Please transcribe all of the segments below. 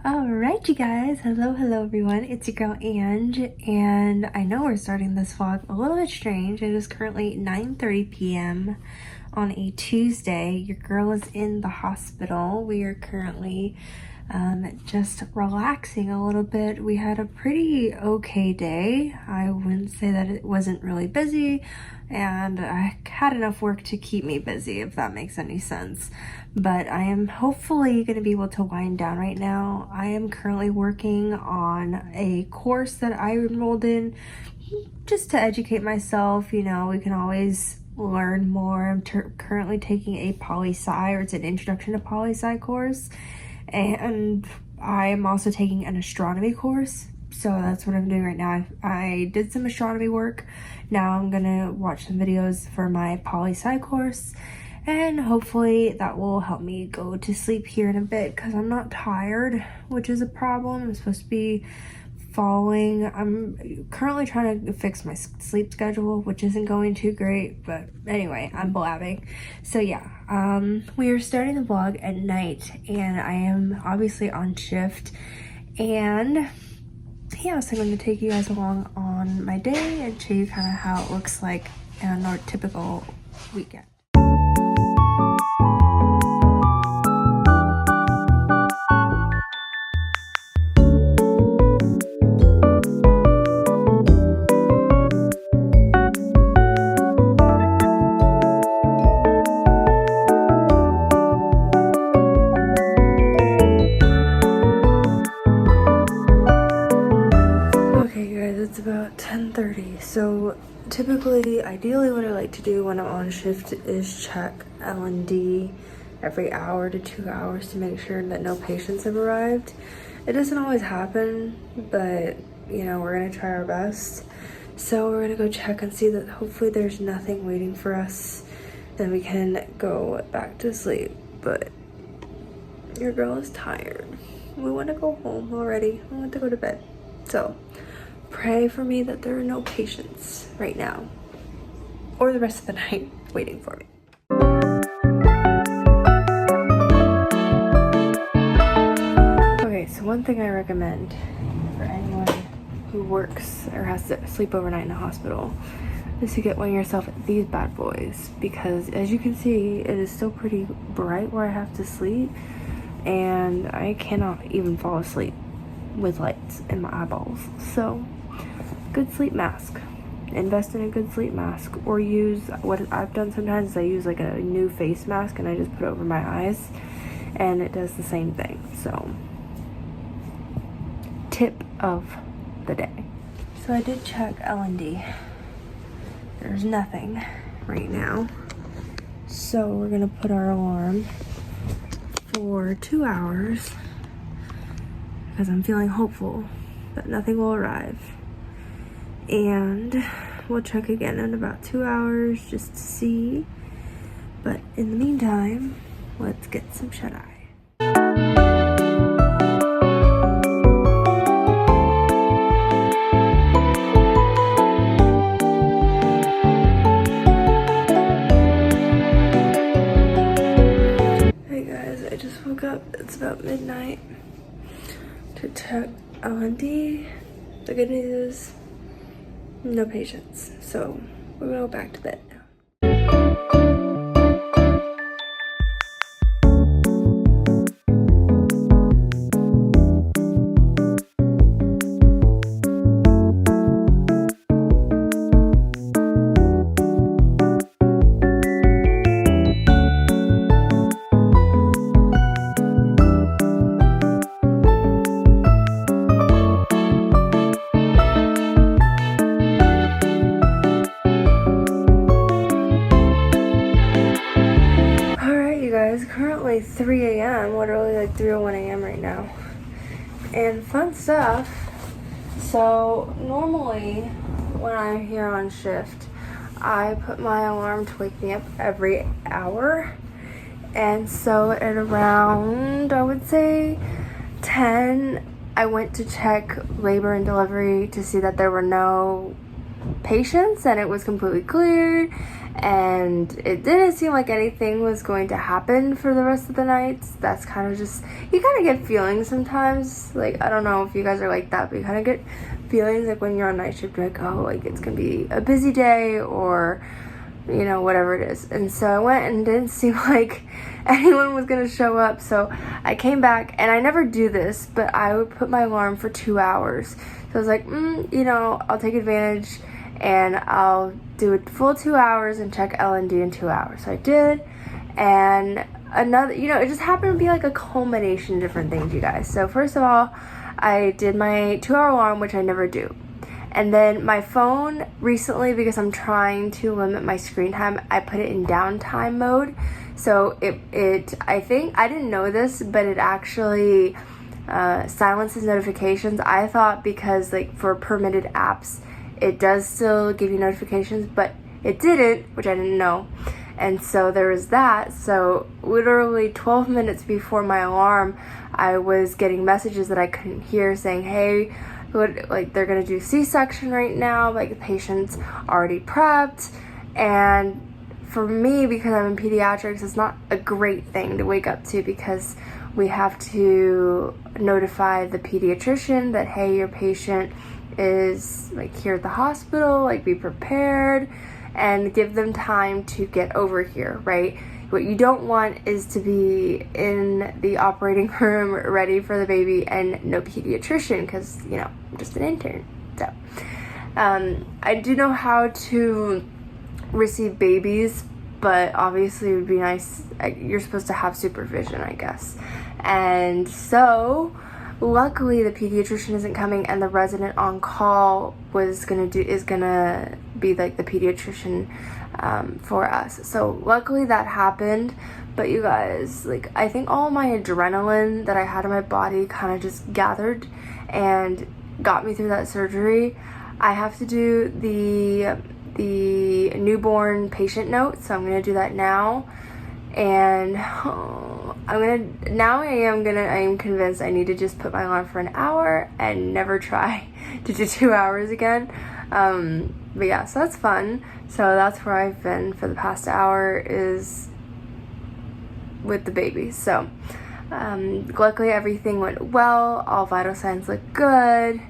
Alright, you guys. Hello everyone. It's your girl Ange, and I know we're starting this vlog a little bit strange. It is currently 9:30 p.m. on a Tuesday. Your girl is in the hospital. We are currently just relaxing a little bit. We had a pretty okay day. I wouldn't say that it wasn't really busy, and I had enough work to keep me busy, if that makes any sense. But I am hopefully going to be able to wind down right now. I am currently working on a course that I enrolled in just to educate myself. You know, we can always learn more. I'm currently taking a poli-sci, or it's an introduction to poli-sci course, and I am also taking an astronomy course. So that's what I'm doing right now. I did some astronomy work. Now I'm gonna watch some videos for my poli-sci course, and hopefully that will help me go to sleep here in a bit, because I'm not tired, which is a problem. I'm supposed to be I'm currently trying to fix my sleep schedule, which isn't going too great, but anyway, I'm blabbing. So yeah, we are starting the vlog at night, and I am obviously on shift, and yeah, so I'm going to take you guys along on my day and show you kind of how it looks like on our typical weekend. It's about 10:30. So typically, ideally, what I like to do when I'm on shift is check L&D every hour to 2 hours to make sure that no patients have arrived. It doesn't always happen, but you know, we're gonna try our best. So we're gonna go check and see that hopefully there's nothing waiting for us, then we can go back to sleep. But your girl is tired. We want to go home already. I want to go to bed. So pray for me that there are no patients right now or the rest of the night waiting for me. Okay, so one thing I recommend for anyone who works or has to sleep overnight in a hospital is to get one yourself these bad boys, because as you can see, it is still pretty bright where I have to sleep, and I cannot even fall asleep with lights in my eyeballs. So good sleep mask. Invest in a good sleep mask, or use what I've done sometimes is I use like a new face mask and I just put it over my eyes, and it does the same thing. So tip of the day. So I did check L&D. There's nothing right now. So we're gonna put our alarm for 2 hours because I'm feeling hopeful that nothing will arrive. And we'll check again in about 2 hours just to see. But in the meantime, let's get some shut-eye. Hey guys, I just woke up. It's about midnight to check L&D. The good news is no patients, so we're gonna go back to bed now. Currently 3 a.m. literally like 3:01 a.m. right now, and fun stuff. So normally when I'm here on shift, I put my alarm to wake me up every hour, and so at around, I would say 10, I went to check labor and delivery to see that there were no patients, and it was completely cleared. and it didn't seem like anything was going to happen for the rest of the nights. That's kind of just, you kind of get feelings sometimes, like, I don't know if you guys are like that, but you kind of get feelings like when you're on night shift, you're like, oh, like it's gonna be a busy day, or you know, whatever it is. And so I went, and it didn't seem like anyone was gonna show up, so I came back, and I never do this, but I would put my alarm for 2 hours. So I was like, you know, I'll take advantage and I'll do a full 2 hours and check L&D in 2 hours. So I did, and another, you know, it just happened to be like a culmination of different things, you guys. So first of all, I did my 2-hour alarm, which I never do. And then my phone recently, because I'm trying to limit my screen time, I put it in downtime mode. So I think, I didn't know this, but it actually silences notifications. I thought because like for permitted apps, it does still give you notifications, but it didn't, which I didn't know. And so there was that. So literally 12 minutes before my alarm, I was getting messages that I couldn't hear saying, hey, like they're gonna do C-section right now, like the patient's already prepped. And for me, because I'm in pediatrics, it's not a great thing to wake up to, because we have to notify the pediatrician that, hey, your patient is like here at the hospital, like be prepared, and give them time to get over here, right? What you don't want is to be in the operating room ready for the baby and no pediatrician, because, you know, I'm just an intern. So I do know how to receive babies, but obviously it would be nice, you're supposed to have supervision, I guess. And so luckily the pediatrician isn't coming, and the resident on call is gonna be like the pediatrician for us. So luckily that happened. But you guys, like, I think all my adrenaline that I had in my body kind of just gathered and got me through that surgery. I have to do the newborn patient note, so I'm gonna do that now. And I am convinced I need to just put my alarm for an hour and never try to do 2 hours again. But yeah, so that's fun. So that's where I've been for the past hour, is with the baby. So luckily everything went well. All vital signs look good.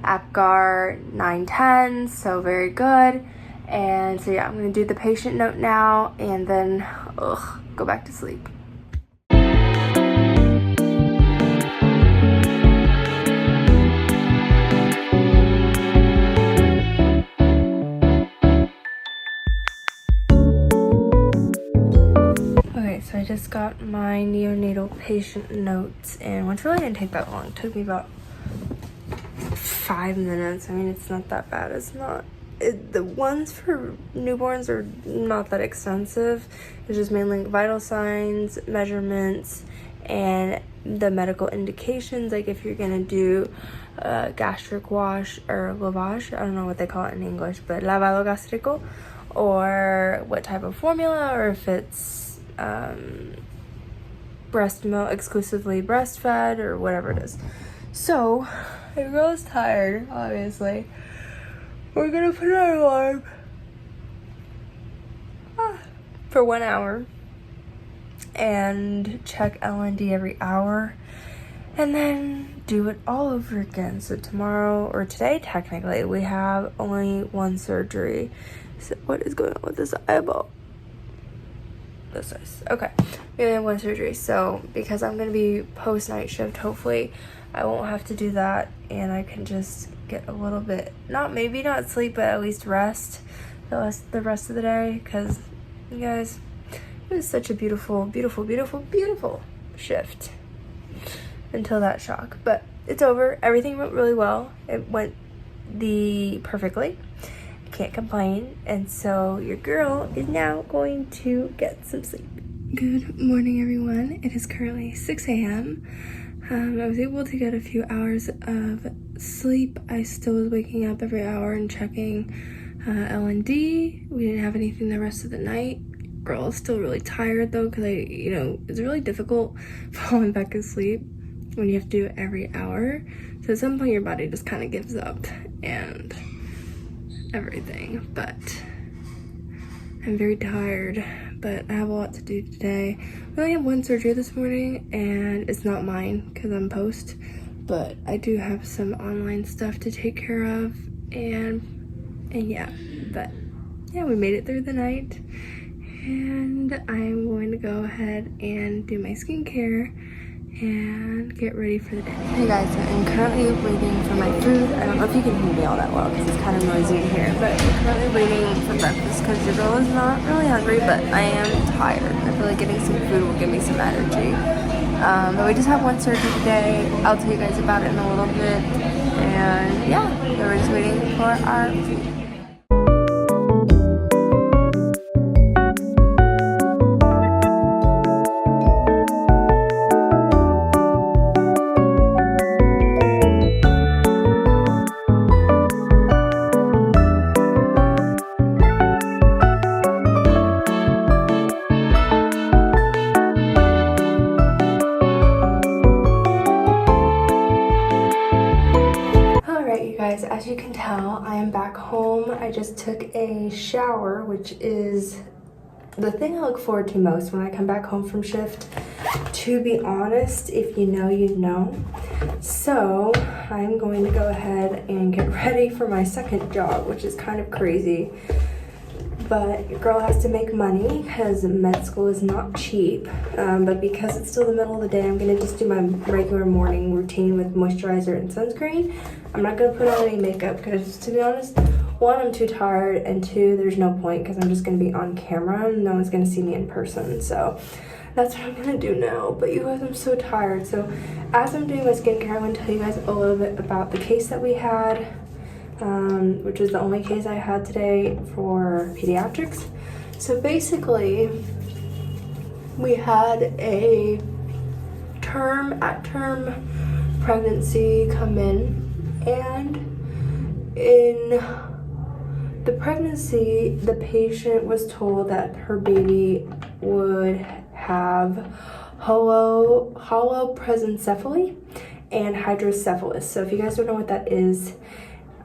APGAR 910, so very good. And so yeah, I'm gonna do the patient note now, and then go back to sleep. Okay, so I just got my neonatal patient notes, and which really didn't take that long. It took me about 5 minutes. I mean, it's not that bad. It's not. The ones for newborns are not that extensive. It's just mainly vital signs, measurements, and the medical indications, like if you're gonna do gastric wash or lavage, I don't know what they call it in English, but lavado gástrico, or what type of formula, or if it's breast milk, exclusively breastfed, or whatever it is. So the girl is tired, obviously. We're gonna put our alarm for 1 hour and check L&D every hour, and then do it all over again. So tomorrow, or today technically, we have only one surgery. So what is going on with this eyeball? This is okay. We only have one surgery, so because I'm gonna be post night shift, hopefully I won't have to do that, and I can just get a little bit, maybe not sleep, but at least rest the rest of the day, because you guys, it was such a beautiful, beautiful, beautiful, beautiful shift until that shock. But it's over. Everything went really well. It went perfectly. I can't complain. And so your girl is now going to get some sleep. Good morning, everyone. It is currently 6 a.m. I was able to get a few hours of sleep. I still was waking up every hour and checking L&D. We didn't have anything the rest of the night. Girl is still really tired though, because it's really difficult falling back asleep when you have to do it every hour. So at some point your body just kind of gives up and everything. But I'm very tired, but I have a lot to do today. We only have one surgery this morning, and it's not mine because I'm post, but I do have some online stuff to take care of, and yeah, but yeah, we made it through the night, and I'm going to go ahead and do my skincare and get ready for the day. Hey guys, so I'm currently waiting for my food. I don't know if you can hear me all that well because it's kind of noisy in here, but I'm currently waiting for breakfast because your girl is not really hungry, but I am tired. I feel like getting some food will give me some energy. But we just have one surgery today. I'll tell you guys about it in a little bit. And yeah, so we're just waiting for our food. Guys, as you can tell, I am back home. I just took a shower, which is the thing I look forward to most when I come back home from shift. To be honest, if you know, you know. So I'm going to go ahead and get ready for my second job, which is kind of crazy. But your girl has to make money because med school is not cheap. But because it's still the middle of the day, I'm gonna just do my regular morning routine with moisturizer and sunscreen. I'm not gonna put on any makeup because, to be honest, one, I'm too tired, and two, there's no point because I'm just gonna be on camera and no one's gonna see me in person. So that's what I'm gonna do now. But you guys, I'm so tired. So as I'm doing my skincare, I'm gonna tell you guys a little bit about the case that we had. Which was the only case I had today for pediatrics. So basically, we had a term pregnancy come in, and in the pregnancy, the patient was told that her baby would have hollow presencephaly and hydrocephalus. So if you guys don't know what that is,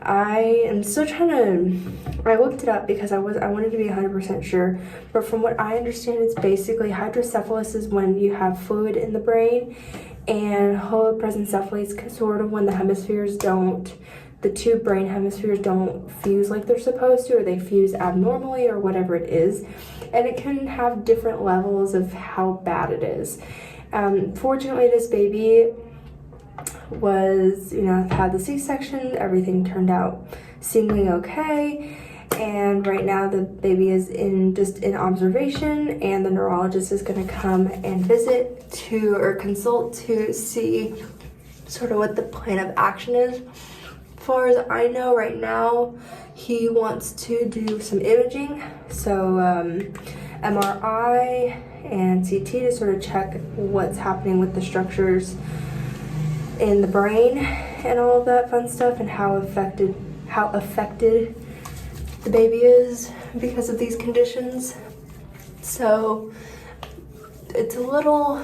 I am still trying to, I looked it up because I wanted to be 100% sure, but from what I understand, it's basically hydrocephalus is when you have fluid in the brain, and holopresencephaly is sort of when the two brain hemispheres don't fuse like they're supposed to, or they fuse abnormally, or whatever it is, and it can have different levels of how bad it is. Fortunately, this baby was, had the C-section, everything turned out seemingly okay, and right now the baby is in observation, and the neurologist is going to come and consult to see sort of what the plan of action is. As far as I know right now, he wants to do some imaging, so MRI and CT to sort of check what's happening with the structures in the brain and all of that fun stuff, and how affected the baby is because of these conditions. So it's a little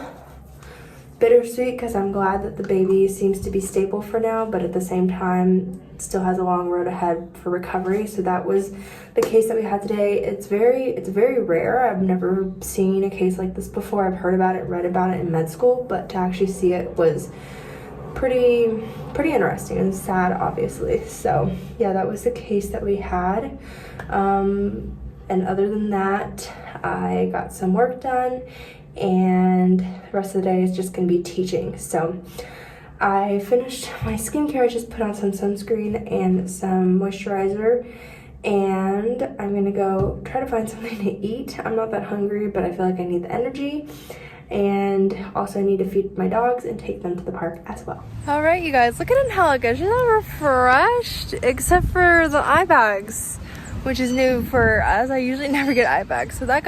bittersweet because I'm glad that the baby seems to be stable for now, but at the same time still has a long road ahead for recovery. So that was the case that we had today. It's very rare. I've never seen a case like this before. I've heard about it, read about it in med school, but to actually see it was pretty interesting and sad, obviously. So yeah, that was the case that we had. And other than that, I got some work done, and the rest of the day is just gonna be teaching. So I finished my skincare. I just put on some sunscreen and some moisturizer, and I'm gonna go try to find something to eat. I'm not that hungry, but I feel like I need the energy. And also I need to feed my dogs and take them to the park as well. All right, you guys, look at Angelica. She's not refreshed, except for the eye bags, which is new for us. I usually never get eye bags. So that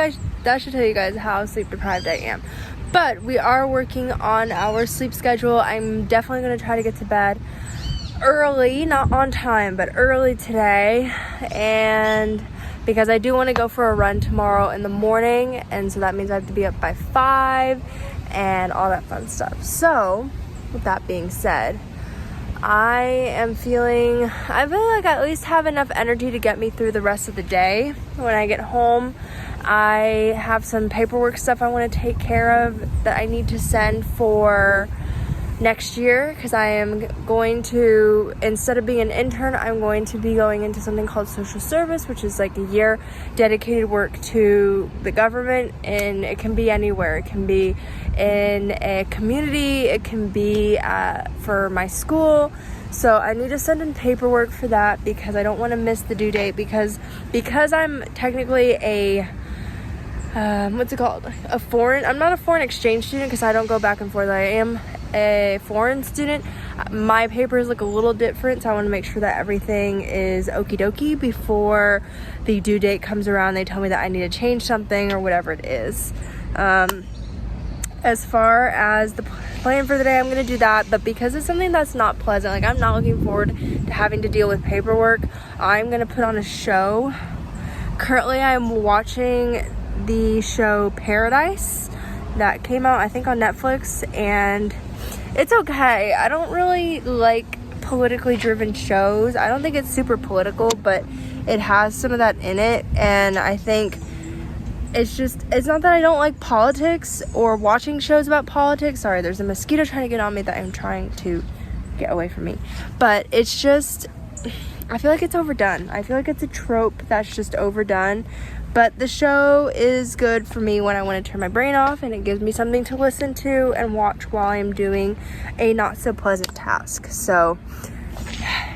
should tell you guys how sleep deprived I am. But we are working on our sleep schedule. I'm definitely gonna try to get to bed early, not on time, but early today. And because I do want to go for a run tomorrow in the morning, and so that means I have to be up by 5 and all that fun stuff. So with that being said, I feel like I at least have enough energy to get me through the rest of the day. When I get home, I have some paperwork stuff I want to take care of that I need to send for next year, because I am going to, instead of being an intern, I'm going to be going into something called social service, which is like a year dedicated work to the government, and it can be anywhere. It can be in a community, it can be for my school. So I need to send in paperwork for that because I don't want to miss the due date, because I'm technically a I'm not a foreign exchange student, because I don't go back and forth. I am a foreign student. My papers look a little different, so I want to make sure that everything is okie dokie before the due date comes around. They tell me that I need to change something or whatever it is. As far as the plan for the day, I'm going to do that, but because it's something that's not pleasant, like I'm not looking forward to having to deal with paperwork, I'm going to put on a show. Currently, I'm watching the show Paradise that came out, I think, on Netflix, and it's okay. I don't really like politically driven shows. I don't think it's super political, but it has some of that in it, and I think it's not that I don't like politics or watching shows about politics. Sorry, there's a mosquito trying to get on me that I'm trying to get away from me. But it's just, I feel like it's overdone. I feel like it's a trope that's just overdone. But the show is good for me when I want to turn my brain off, and it gives me something to listen to and watch while I'm doing a not so pleasant task. So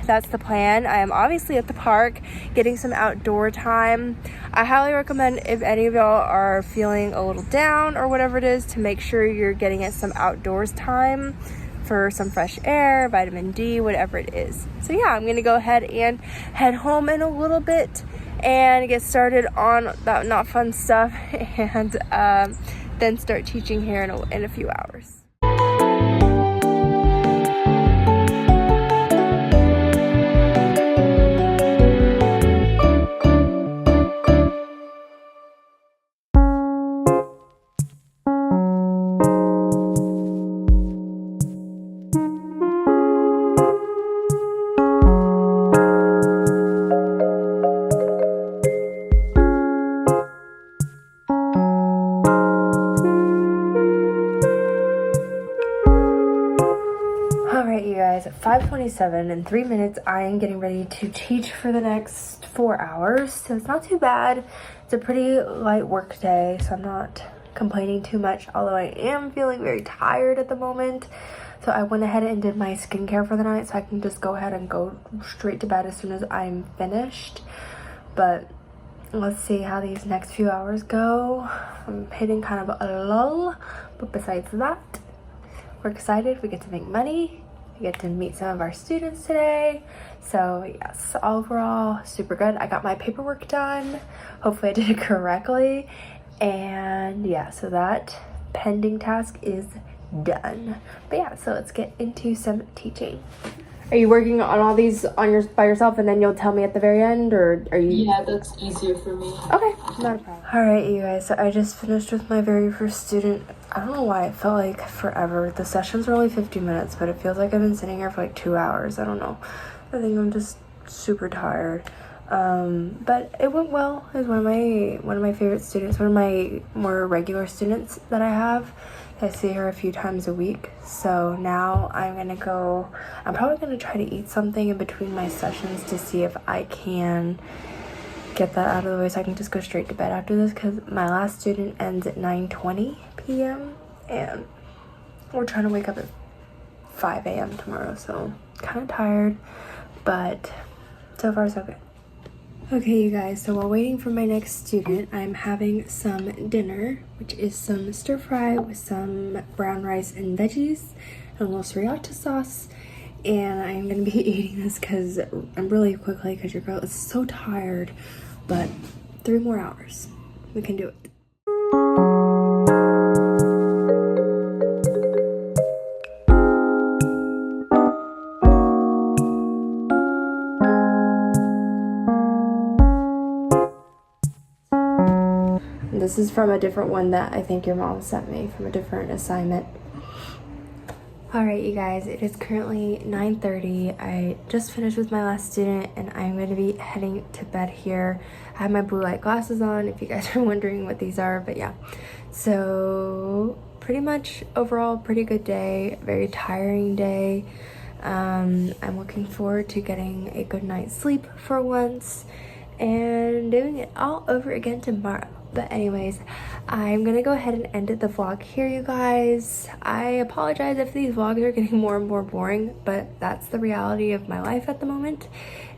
that's the plan. I am obviously at the park getting some outdoor time. I highly recommend, if any of y'all are feeling a little down or whatever it is, to make sure you're getting at some outdoors time for some fresh air, vitamin D, whatever it is. So yeah, I'm gonna go ahead and head home in a little bit and get started on that not fun stuff, and then start teaching here in a few hours. Alright, you guys, at 5:27, in 3 minutes, I am getting ready to teach for the next 4 hours, so it's not too bad. It's a pretty light work day, so I'm not complaining too much, although I am feeling very tired at the moment. So I went ahead and did my skincare for the night, so I can just go ahead and go straight to bed as soon as I'm finished. But let's see how these next few hours go. I'm hitting kind of a lull, but besides that, we're excited. We get to make money. We get to meet some of our students today. So yes, overall, super good. I got my paperwork done. Hopefully I did it correctly. And yeah, so that pending task is done. But yeah, so let's get into some teaching. Are you working on all these by yourself, and then you'll tell me at the very end, or are you? Yeah, that's easier for me. Okay, not a problem. Alright, you guys, so I just finished with my very first student. I don't know why it felt like forever. The sessions were only 50 minutes, but it feels like I've been sitting here for like 2 hours. I don't know. I think I'm just super tired. But it went well. It was one of my favorite students, one of my more regular students that I have. I see her a few times a week. So now I'm probably gonna try to eat something in between my sessions to see if I can get that out of the way, so I can just go straight to bed after this, because my last student ends at 9:20 p.m. and we're trying to wake up at 5 a.m. tomorrow, so kind of tired, but so far so good. Okay, you guys, so while waiting for my next student, I'm having some dinner, which is some stir fry with some brown rice and veggies and a little sriracha sauce. And I'm gonna be eating this because I'm really quickly, because your girl is so tired, but 3 more hours, we can do it. This is from a different one that I think your mom sent me, from a different assignment. Alright, you guys, it is currently 9:30. I just finished with my last student and I'm going to be heading to bed here. I have my blue light glasses on if you guys are wondering what these are, but yeah. So pretty much overall pretty good day, very tiring day. I'm looking forward to getting a good night's sleep for once and doing it all over again tomorrow. But anyways, I'm gonna go ahead and end the vlog here, you guys. I apologize if these vlogs are getting more and more boring, but that's the reality of my life at the moment.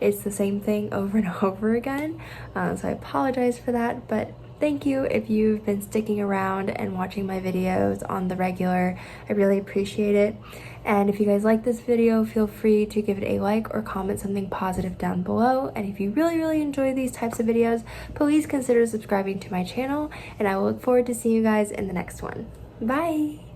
It's the same thing over and over again. So I apologize for that, but thank you if you've been sticking around and watching my videos on the regular. I really appreciate it. And if you guys like this video, feel free to give it a like or comment something positive down below. And if you really enjoy these types of videos, please consider subscribing to my channel. And I will look forward to seeing you guys in the next one. Bye!